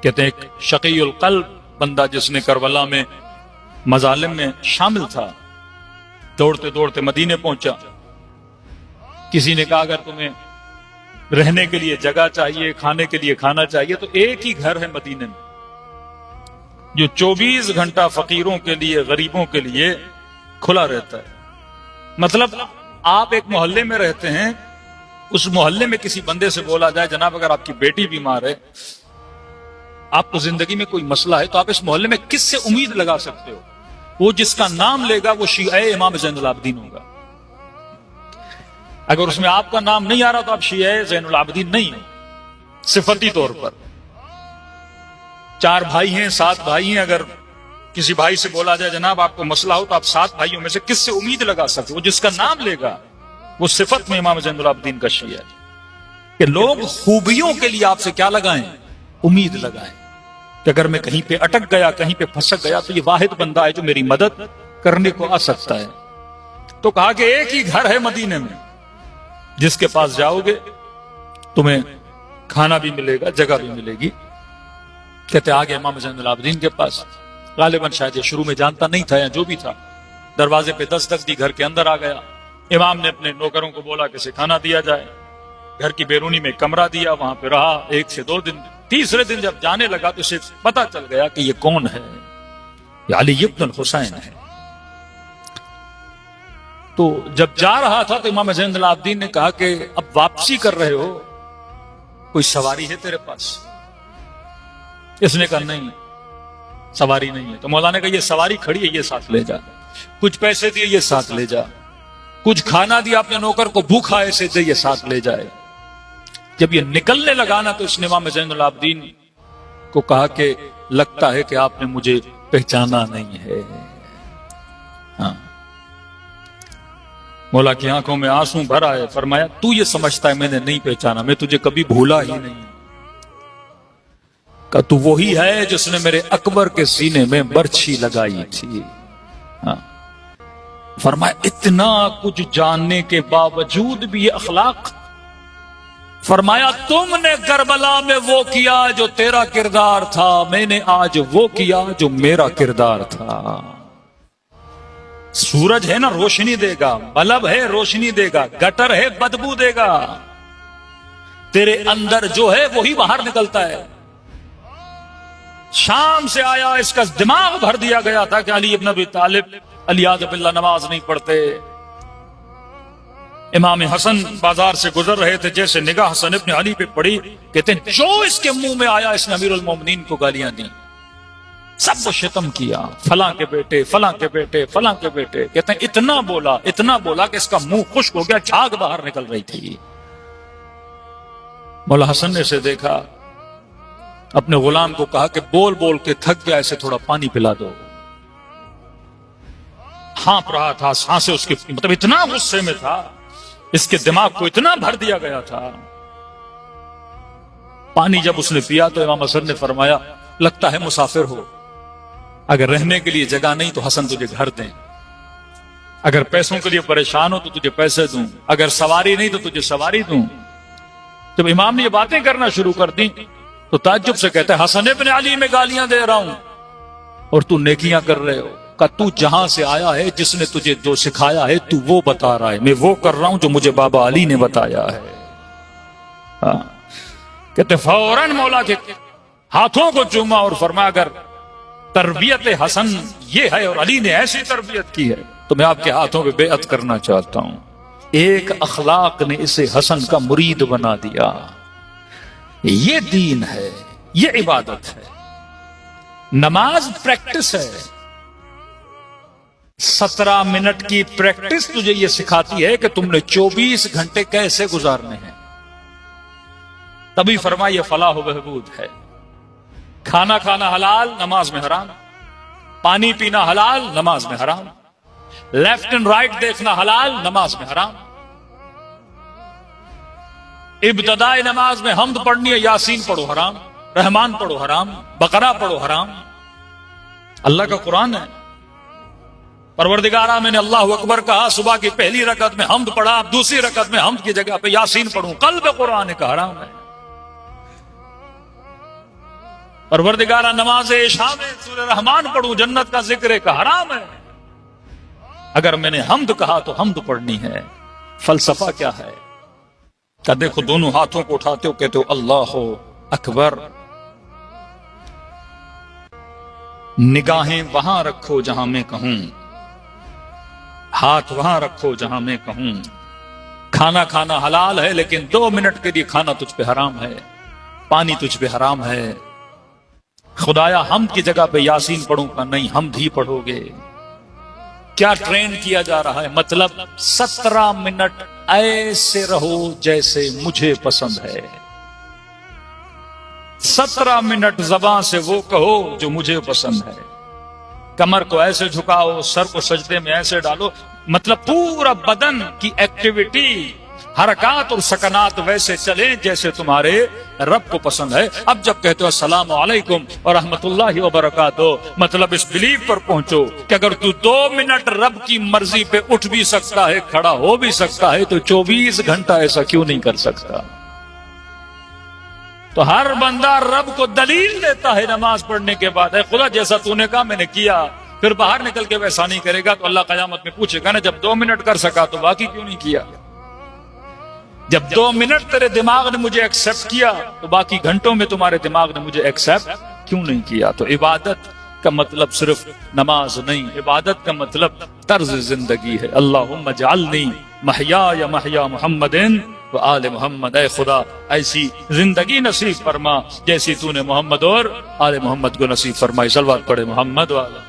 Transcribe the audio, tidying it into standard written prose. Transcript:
کہتے ہیں ایک شقی القلب بندہ جس نے کربلا میں مظالم میں شامل تھا، دوڑتے دوڑتے مدینے پہنچا. کسی نے کہا اگر تمہیں رہنے کے لیے جگہ چاہیے، کھانے کے لیے کھانا چاہیے، تو ایک ہی گھر ہے مدینے میں جو 24 گھنٹہ فقیروں کے لیے، غریبوں کے لیے کھلا رہتا ہے. مطلب آپ ایک محلے میں رہتے ہیں، اس محلے میں کسی بندے سے بولا جائے جناب اگر آپ کی بیٹی بیمار ہے، آپ کو زندگی میں کوئی مسئلہ ہے، تو آپ اس محلے میں کس سے امید لگا سکتے ہو؟ وہ جس کا نام لے گا وہ شیعہ امام زین العابدین ہوگا. اگر اس میں آپ کا نام نہیں آ رہا تو آپ شیعہ زین العابدین نہیں ہو صفتی طور پر. 4 بھائی ہیں، 7 بھائی ہیں، اگر کسی بھائی سے بولا جائے جناب آپ کو مسئلہ ہو، تو آپ 7 بھائیوں میں سے کس سے امید لگا سکتے؟ وہ جس کا نام لے گا وہ صفت میں امام زین العابدین کا شیعہ ہے. کہ لوگ خوبیوں کے لیے آپ سے کیا لگائیں؟ امید لگائیں کہ اگر میں کہیں پہ اٹک گیا، کہیں پہ پھسک گیا، تو یہ واحد بندہ ہے جو میری مدد کرنے کو آ سکتا ہے. تو کہا کہ ایک ہی گھر ہے مدینے میں جس کے پاس جاؤ گے تمہیں کھانا بھی ملے گا، جگہ بھی ملے گی. کہتے آگے امام زین العابدین کے پاس. غالباً شاید یہ شروع میں جانتا نہیں تھا یا جو بھی تھا، دروازے پہ دستک دی، گھر کے اندر آ گیا. امام نے اپنے نوکروں کو بولا کہ اسے کھانا دیا جائے. گھر کی بیرونی میں کمرہ دیا، وہاں پہ رہا 1 سے 2 دن. تیسرے دن جب جانے لگا تو اسے پتا چل گیا کہ یہ کون ہے، یہ علی ابن الحسین ہے. تو جب جا رہا تھا تو امام زین العابدین نے کہا کہ اب واپسی کر رہے ہو، کوئی سواری ہے تیرے پاس؟ اس نے کہا نہیں، سواری نہیں ہے. تو مولانا نے کہا یہ سواری کھڑی ہے، یہ ساتھ لے جا. کچھ پیسے دیے، یہ ساتھ لے جا. کچھ کھانا دیا اپنے نوکر کو، بھوکھا ایسے دے، یہ ساتھ لے جائے. جب یہ نکلنے لگا نا تو اس نے امام زین العابدین کو کہا کہ لگتا ہے کہ آپ نے مجھے پہچانا نہیں ہے. ہاں، مولا کی آنکھوں میں آنسو بھر آئے. فرمایا تو یہ سمجھتا ہے میں نے نہیں پہچانا، میں تجھے کبھی بھولا ہی نہیں. کہ تو وہی ہے جس نے میرے اکبر کے سینے میں برچھی لگائی تھی. ہاں. فرمایا اتنا کچھ جاننے کے باوجود بھی یہ اخلاق. فرمایا تم نے کربلا میں وہ کیا جو تیرا کردار تھا، میں نے آج وہ کیا جو میرا کردار تھا. سورج ہے نا روشنی دے گا، بلب ہے روشنی دے گا، گٹر ہے بدبو دے گا. تیرے اندر جو ہے وہی باہر نکلتا ہے. شام سے آیا، اس کا دماغ بھر دیا گیا تھا کہ علی ابن ابی طالب علیہ باللہ نماز نہیں پڑھتے. امام حسن بازار سے گزر رہے تھے، جیسے نگاہ حسن ابن علی پہ پڑی، کہتے ہیں جو اس کے منہ میں آیا اس نے امیر المومنین کو گالیاں دی، سب کو شتم کیا، فلاں کے بیٹے، فلاں کے بیٹے، فلاں کے بیٹے. کہتے ہیں اتنا بولا کہ اس کا منہ خشک ہو گیا، جھاگ باہر نکل رہی تھی. مولا حسن نے اسے دیکھا، اپنے غلام کو کہا کہ بول بول کے تھک گیا، اسے تھوڑا پانی پلا دو. ہانپ رہا تھا، سانسیں اس کے، مطلب اتنا غصے میں تھا، اس کے دماغ کو اتنا بھر دیا گیا تھا. پانی جب اس نے پیا تو امام حسن نے فرمایا لگتا ہے مسافر ہو، اگر رہنے کے لیے جگہ نہیں تو حسن تجھے گھر دیں، اگر پیسوں کے لیے پریشان ہو تو تجھے پیسے دوں، اگر سواری نہیں تو تجھے سواری دوں. جب امام نے یہ باتیں کرنا شروع کر دی تو تعجب سے کہتے ہیں حسن ابن علی میں گالیاں دے رہا ہوں اور تو نیکیاں کر رہے ہو. کہ تو جہاں سے آیا ہے، جس نے تجھے جو سکھایا ہے تو وہ بتا رہا ہے، میں وہ کر رہا ہوں جو مجھے بابا علی نے بتایا ہے. ہاں. کہتے فوراً مولا کے ہاتھوں کو چوما اور فرمایا اگر تربیت حسن یہ ہے اور علی نے ایسی تربیت کی ہے تو میں آپ کے ہاتھوں پہ بیعت کرنا چاہتا ہوں. ایک اخلاق نے اسے حسن کا مرید بنا دیا. یہ دین ہے، یہ عبادت ہے. نماز پریکٹس ہے. 17 منٹ کی پریکٹس تجھے یہ سکھاتی ہے کہ تم نے 24 گھنٹے کیسے گزارنے ہیں. تبھی فرمایا یہ فلاح و بہبود ہے. کھانا کھانا حلال، نماز میں حرام. پانی پینا حلال، نماز میں حرام. لیفٹ اینڈ رائٹ دیکھنا حلال، نماز میں حرام. ابتدائی نماز میں حمد پڑھنی ہے، یاسین پڑھو حرام، رحمان پڑھو حرام، بقرہ پڑھو حرام. اللہ کا قرآن ہے. پروردگارہ میں نے اللہ اکبر کہا، صبح کی پہلی رکعت میں حمد پڑھا، اب دوسری رکعت میں حمد کی جگہ پہ یاسین پڑھوں. قلب قرآن کا حرام ہے. پروردگارہ نماز عشاء میں سورہ رحمان پڑھوں جنت کا ذکر ہے کہ حرام ہے؟ اگر میں نے حمد کہا تو حمد پڑھنی ہے۔ فلسفہ کیا ہے کہ دیکھو دونوں ہاتھوں کو اٹھاتے ہو کہتے ہو اللہ اکبر، نگاہیں وہاں رکھو جہاں میں کہوں، ہاتھ وہاں رکھو جہاں میں کہوں، کھانا کھانا حلال ہے لیکن 2 منٹ کے لیے کھانا تجھ پہ حرام ہے، پانی تجھ پہ حرام ہے۔ خدایا حمد کی جگہ پہ یاسین پڑھوں کا نہیں حمد ہی پڑھو گے۔ کیا ٹرین کیا جا رہا ہے؟ مطلب 17 منٹ ایسے رہو جیسے مجھے پسند ہے، 17 منٹ زبان سے وہ کہو جو مجھے پسند ہے، کمر کو ایسے جھکاؤ، سر کو سجدے میں ایسے ڈالو، مطلب پورا بدن کی ایکٹیویٹی، حرکات اور سکنات ویسے چلیں جیسے تمہارے رب کو پسند ہے۔ اب جب کہتے ہو السلام علیکم اور رحمت اللہ وبرکاتہ، مطلب اس بلیف پر پہنچو کہ اگر تو 2 منٹ رب کی مرضی پہ اٹھ بھی سکتا ہے، کھڑا ہو بھی سکتا ہے، تو 24 گھنٹہ ایسا کیوں نہیں کر سکتا؟ تو ہر بندہ رب کو دلیل دیتا ہے نماز پڑھنے کے بعد، اے خدا جیسا تو نے کہا میں نے کیا، پھر باہر نکل کے ویسا نہیں کرے گا تو اللہ قیامت میں پوچھے گا نا جب 2 منٹ کر سکا تو باقی کیوں نہیں کیا؟ جب 2 منٹ تیرے دماغ نے مجھے ایکسپٹ کیا تو باقی گھنٹوں میں تمہارے دماغ نے مجھے ایکسپٹ کیوں نہیں کیا؟ تو عبادت کا مطلب صرف نماز نہیں، عبادت کا مطلب طرز زندگی ہے۔ اللہم اجعلنی محیای محیا محمد و آل محمد، اے خدا ایسی زندگی نصیب فرما جیسی تو نے محمد اور آل محمد کو نصیب فرمائی۔ صلوات پڑھے محمد والا۔